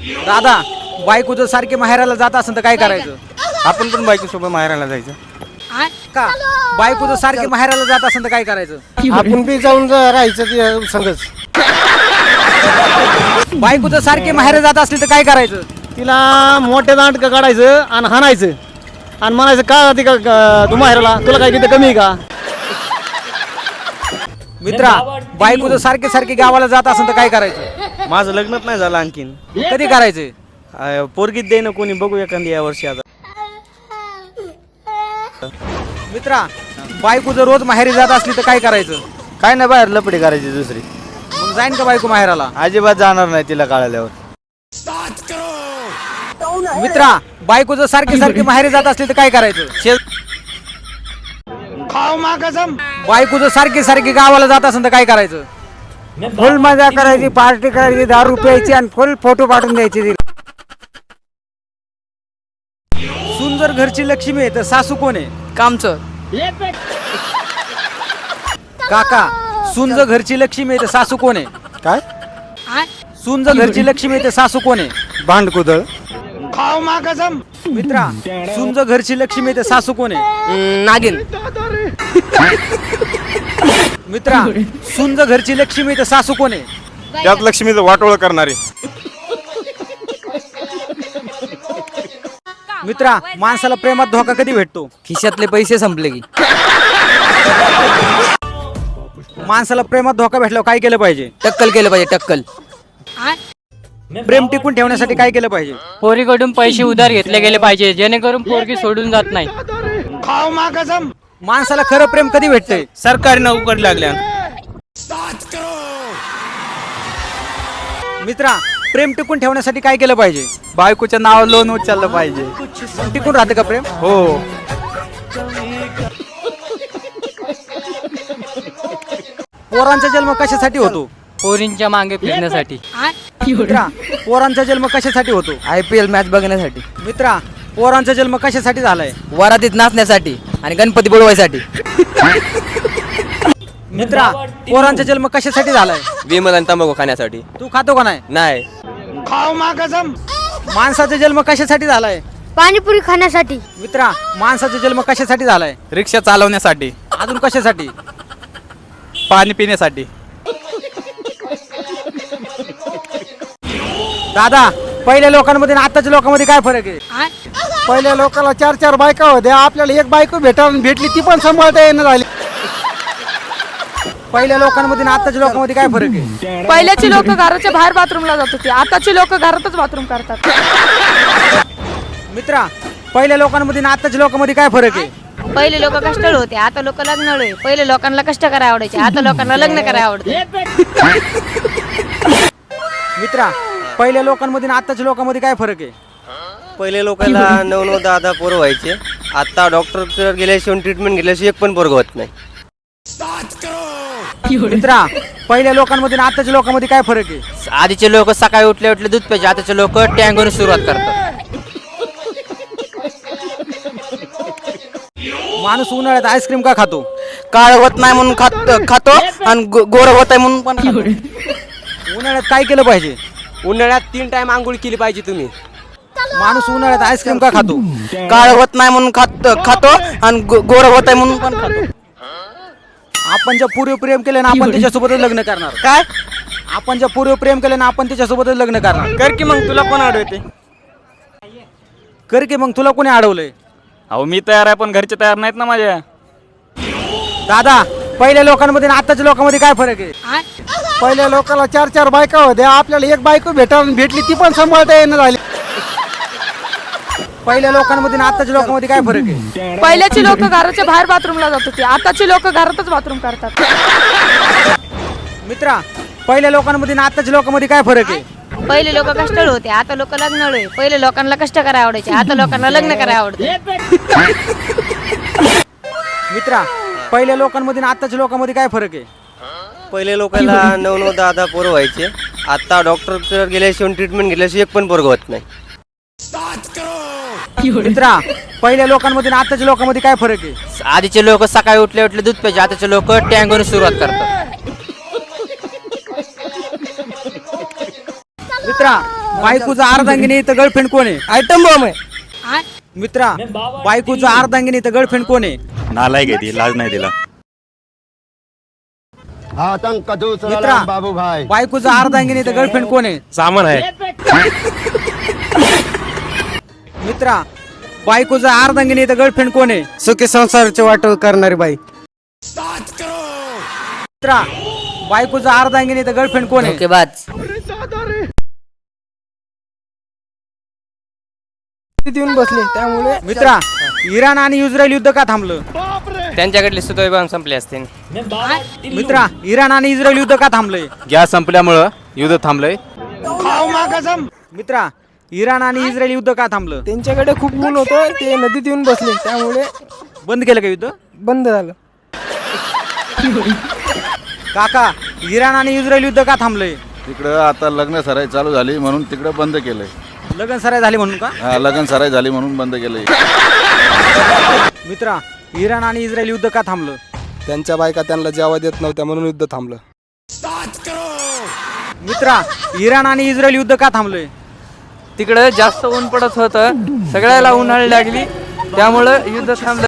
दादा, बायको जर सारखी माहेराला जात असेल तर काय करायचं? आपण पण बायको सोबत माहेराला जायचं. का बायको जर सारखी माहेराला जात असेल तर काय करायचं? आपण बी जाऊन राहायचं ते संगच. बायको जर सारखी माहेर जात असली तर काय करायचं? तिला मोठे नाटकं काढायचं आणि हाणायचं आणि म्हणायचं का जाते का तू माहेराला, तुला काय किती कमी आहे का? मित्रा, बायको जर सारखी सारखी गावाला जात असेल तर काय करायचं? माझं लग्नच नाही झालं आणखीन. कधी करायचे? पोरगीत दे ना कोणी, बघू एखादी या वर्षी. आता मित्रा, बायको जर रोज माहेरी जात असली तर काय करायचं? काय नाही, बाहेर लपडी करायची दुसरी. मग जाईन का बायको माहेराला? अजिबात जाणार नाही तिला कळाल्यावर. मित्रा, बायको जर सारखी सारखी माहेरी जात असली तर काय करायचं? बायको जर सारखी सारखी गावाला जात असेल तर काय करायचं? फुल मजा करायची, पार्टी करायची, दारू प्यायची आणि फुल फोटो पाठवून द्यायची. सून जर घरची लक्ष्मी आहे तर सासू कोण आहे? कामचं. काका, सून जर घरची लक्ष्मी आहे तर सासू कोण आहे? काय सून जर घरची लक्ष्मी आहे तर सासू कोण आहे? भांडकुदळ. मित्रा, सून जर घरची लक्ष्मी आहे तर सासू कोण आहे? नागिन. मित्रा, सून जर घरची लक्ष्मी आहे तर सासू कोण आहे? त्यात लक्ष्मीचं वाटोळ करणारी. मित्रा, माणसाला प्रेमात धोका कधी भेटतो? खिशातले पैसे संपले की. माणसाला प्रेमात धोका भेटल्यावर काय केलं पाहिजे? टक्कल केलं पाहिजे, टक्कल. प्रेम टिकून ठेवण्यासाठी काय केलं पाहिजे? पोरीकडून पैसे उधार घेतले गेले पाहिजे, जेणेकरून पोरगी सोडून जात नाही. माणसाला खरं प्रेम कधी भेटतंय? सरकारी नोकरी लागल्या. मित्रा, प्रेम टिकून ठेवण्यासाठी काय केलं पाहिजे? बायकोच्या नावावर लोन उचललं पाहिजे. टिकून राहते का प्रेम? हो. पोरांचा जन्म कशासाठी होतो? पोरींच्या मागे फिरण्यासाठी. मित्रा, पोरांचा जन्म कशासाठी होतो? IPL मॅच बघण्यासाठी, मित्रा, पोरांचा जन्म कशासाठी झालाय? वरातीत नाचण्यासाठी आणि गणपती बोलवायसाठी. मित्रा, पोरांचा जन्म कशासाठी झालाय? विमल आणि तंबाखू खाण्यासाठी. तू खातो का नाही? नाही. माणसाचा जन्म कशासाठी झालाय? पाणीपुरी खाण्यासाठी. मित्रा, माणसाचा जन्म कशासाठी झालाय? रिक्षा चालवण्यासाठी, अजून कशासाठी? पाणी पिण्यासाठी. दादा, पहिल्या लोकांमध्ये आणि आताच्या लोकांमध्ये काय फरक आहे? पहिल्या लोकांना 4-4 बायका होत्या, आपल्याला एक बायको भेटली ती पण सांभाळता येणं झाली. पहिल्या लोकांमध्ये आणि आताच्या लोकांमध्ये काय फरक आहे? पहिल्याची लोक घराच्या बाहेर बाथरूमला जात होती, आताची लोक घरातच बाथरूम करतात. मित्रा, पहिल्या लोकांमध्ये आणि आताच्या लोकांमध्ये काय फरक आहे? पहिले लोक कष्टाळू होते, आता लोक लग्नाळू आहे. पहिले लोकांना कष्ट करायला आवडायचे, आता लोकांना लग्न करायला आवडते. मित्रा, पहिल्या लोकांमध्ये आणि आताच्या लोकांमध्ये काय फरक आहे? पहिले लोकांना 9-10 पोरं व्हायचे, आता डॉक्टर गेल्याशिवाय ट्रीटमेंट घेतल्याशिवाय एक पण पोरग होत नाही. मित्रा, पहिल्या लोकांमध्ये आणि आताच्या लोकांमध्ये काय फरक आहे? आधीचे लोक सकाळी उठले दूध प्यायचे, आताचे लोक टँगून सुरुवात करतात. माणूस उन्हाळ्यात आईस्क्रीम का खातो? काळ होत नाही म्हणून खातो आणि गोर होत आहे म्हणून पण खातो. उन्हाळ्यात काय केलं पाहिजे? उन्हाळ्यात 3 टाइम आंघोळ केली पाहिजे तुम्ही. माणूस उन्हाळ्यात आईस्क्रीम का खातो? काळ होत नाही म्हणून खातो आणि गोर होत आहे म्हणून पण खातो. आपण ज्या पूर्वी प्रेम केलं ना, आपण त्याच्यासोबतच लग्न करणार. काय? आपण ज्या पूर्वी प्रेम केलं ना, आपण त्याच्यासोबतच लग्न करणार. कर की मग, तुला कोण अडवते? कर की मग, तुला कोणी अडवलंय? अहो मी तयार आहे, पण घरचे तयार नाहीत ना माझ्या. दादा, पहिल्या लोकांमध्ये आणि आताच्या लोकांमध्ये काय फरक आहे? पहिल्या लोकांना 4-4 बायका होत्या, आपल्याला एक बायको भेटली ती पण सांभाळता येणं झाली. पहिल्या लोकांमध्ये आणि आताच्या लोकांमध्ये काय फरक आहे? पहिल्याची लोक घराच्या बाहेर बाथरूमला जात होती, आताची लोक घरातच बाथरूम करतात. मित्रा, पहिल्या लोकांमध्ये आणि आताच्या लोकांमध्ये काय फरक आहे? पहिले लोक कष्टाळू होते, आता लोक लग्नाळू आहे. पहिले लोकांना कष्ट करायला आवडायचे, आता लोकांना लग्न करायला आवडते. मित्रा, पहिल्या लोकांमध्ये आणि आताच्या लोकांमध्ये काय फरक आहे? पहिले लोकांना 9-10 पोरं व्हायचे, आता डॉक्टर गेल्याशिवाय ट्रीटमेंट घेतल्याशिवाय एक पण पोरग होत नाही. मित्रा, पहिल्या लोकांमध्ये आणि आताच्या लोकांमध्ये काय फरक आहे? आधीचे लोक सकाळी उठले दूध प्यायचे, आताचे लोक टँगून सुरुवात करतात. मित्रा, बायकोचा अर्धांगिनी तर गर्लफ्रेंड कोण आहे? आयटम बॉम्ब आहे. मित्रा, बायकोचा अर्धांगिनी तर गर्लफ्रेंड कोण आहे? नालायक आहे ती, लाज नाही दिला. मित्रा, बायकोचा अर्धांगिनी तर गर्लफ्रेंड कोण आहे? सामान आहे. मित्रा, बायकोचा अर्धांगिनी तर गर्लफ्रेंड कोण आहे? सुखी संसाराचे वाटव करणारी बाई. मित्रा, बायकोचा अर्धांगिनी तर गर्लफ्रेंड कोण आहे? धोकेबाज. येऊन बसले त्यामुळे मित्रा, इराण आणि इस्रायल युद्ध का थांबलं? त्यांच्याकडले सुतोय बॉम्ब संपले असते. मित्रा, इराण आणि इस्रायल युद्ध का थांबलंय? गॅस संपल्यामुळं युद्ध थांबलंय. मित्रा, इराण आणि इस्रायल युद्ध का थांबलं? त्यांच्याकडे खूप ऊन होतं, ते नदीत येऊन बसले त्यामुळे बंद केलं का युद्ध? बंद झालं. काका, इराण आणि इस्रायल युद्ध का थांबलंय? तिकडं आता लग्न सराई चालू झाली म्हणून तिकडं बंद केलंय. लग्न सराय झाली म्हणून का? हा, लग्न सराई झाली म्हणून बंद केलंय. मित्रा, इराण आणि इस्रायल युद्ध का थांबलं? त्यांच्या बायका त्यांना जेवा देत नव्हत्या म्हणून युद्ध थांबलं. मित्रा, इराण आणि इस्रायल युद्ध का थांबलंय? तिकडे जास्त ऊन पडत होतं, सगळ्याला उन्हाळी लागली त्यामुळं युद्ध थांबलं.